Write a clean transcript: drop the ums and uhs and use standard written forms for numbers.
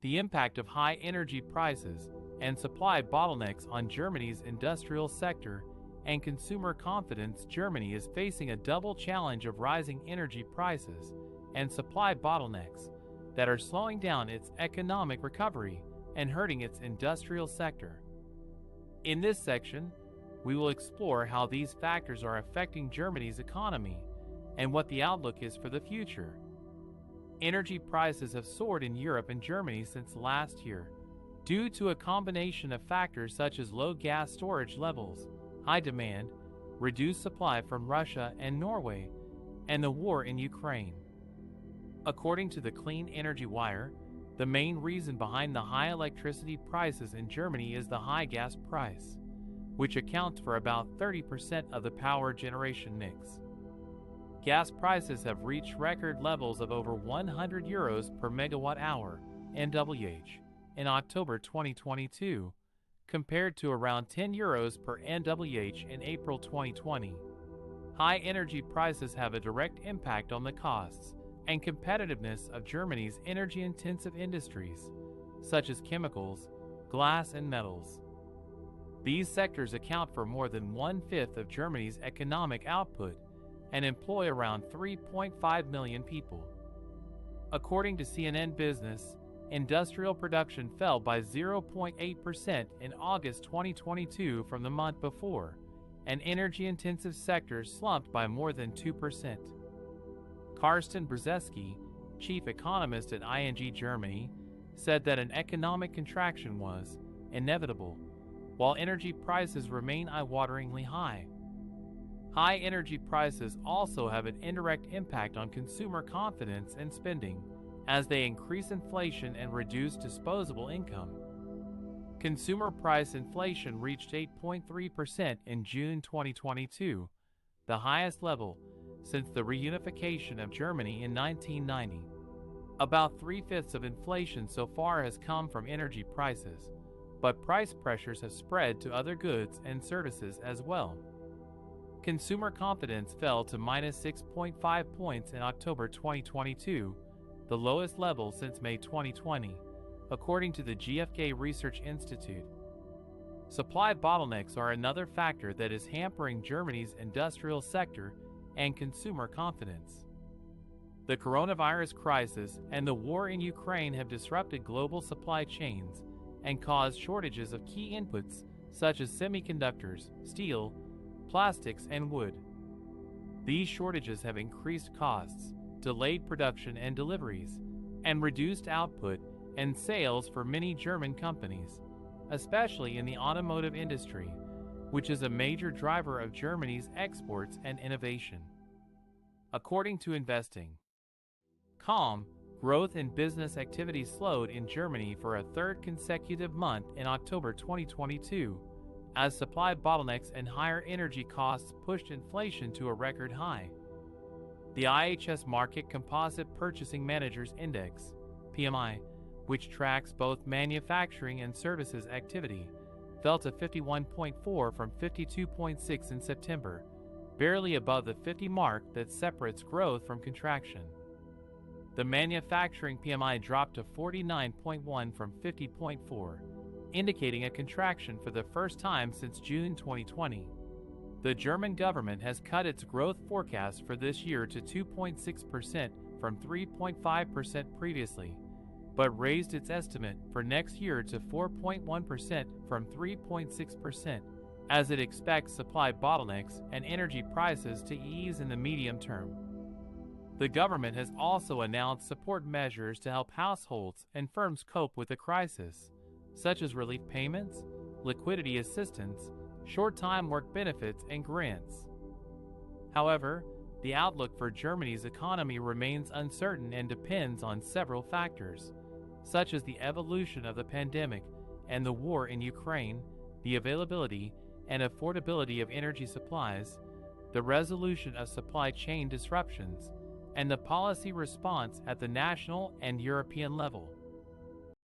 The impact of high energy prices and supply bottlenecks on Germany's industrial sector and consumer confidence. Germany is facing a double challenge of rising energy prices and supply bottlenecks that are slowing down its economic recovery and hurting its industrial sector. In this section, we will explore how these factors are affecting Germany's economy and what the outlook is for the future. Energy prices have soared in Europe and Germany since last year, due to a combination of factors such as low gas storage levels, high demand, reduced supply from Russia and Norway, and the war in Ukraine. According to the Clean Energy Wire, the main reason behind the high electricity prices in Germany is the high gas price, which accounts for about 30% of the power generation mix. Gas prices have reached record levels of over €100 per megawatt hour (MWh) in October 2022, compared to around €10 per MWh in April 2020. High energy prices have a direct impact on the costs and competitiveness of Germany's energy-intensive industries, such as chemicals, glass, and metals. These sectors account for more than one-fifth of Germany's economic output and employ around 3.5 million people. According to CNN Business, industrial production fell by 0.8% in August 2022 from the month before, and energy-intensive sectors slumped by more than 2%. Carsten Brzeski, chief economist at ING Germany, said that an economic contraction was inevitable, while energy prices remain eye-wateringly high. High energy prices also have an indirect impact on consumer confidence and spending, as they increase inflation and reduce disposable income. Consumer price inflation reached 8.3% in June 2022, the highest level since the reunification of Germany in 1990. About 3/5 of inflation so far has come from energy prices, but price pressures have spread to other goods and services as well. Consumer confidence fell to -6.5 points in October 2022, the lowest level since May 2020, according to the GfK Research Institute. Supply bottlenecks are another factor that is hampering Germany's industrial sector and consumer confidence. The coronavirus crisis and the war in Ukraine have disrupted global supply chains and caused shortages of key inputs such as semiconductors, steel, plastics, and wood. These shortages have increased costs, delayed production and deliveries, and reduced output and sales for many German companies, especially in the automotive industry, which is a major driver of Germany's exports and innovation. According to Investing.com, growth in business activity slowed in Germany for a third consecutive month in October 2022, as supply bottlenecks and higher energy costs pushed inflation to a record high. The IHS Markit Composite Purchasing Managers Index, PMI, which tracks both manufacturing and services activity, fell to 51.4 from 52.6 in September, barely above the 50 mark that separates growth from contraction. The manufacturing PMI dropped to 49.1 from 50.4, indicating a contraction for the first time since June 2020. The German government has cut its growth forecast for this year to 2.6% from 3.5% previously, but raised its estimate for next year to 4.1% from 3.6%, as it expects supply bottlenecks and energy prices to ease in the medium term. The government has also announced support measures to help households and firms cope with the crisis, such as relief payments, liquidity assistance, short-time work benefits, and grants. However, the outlook for Germany's economy remains uncertain and depends on several factors, such as the evolution of the pandemic and the war in Ukraine, the availability and affordability of energy supplies, the resolution of supply chain disruptions, and the policy response at the national and European level.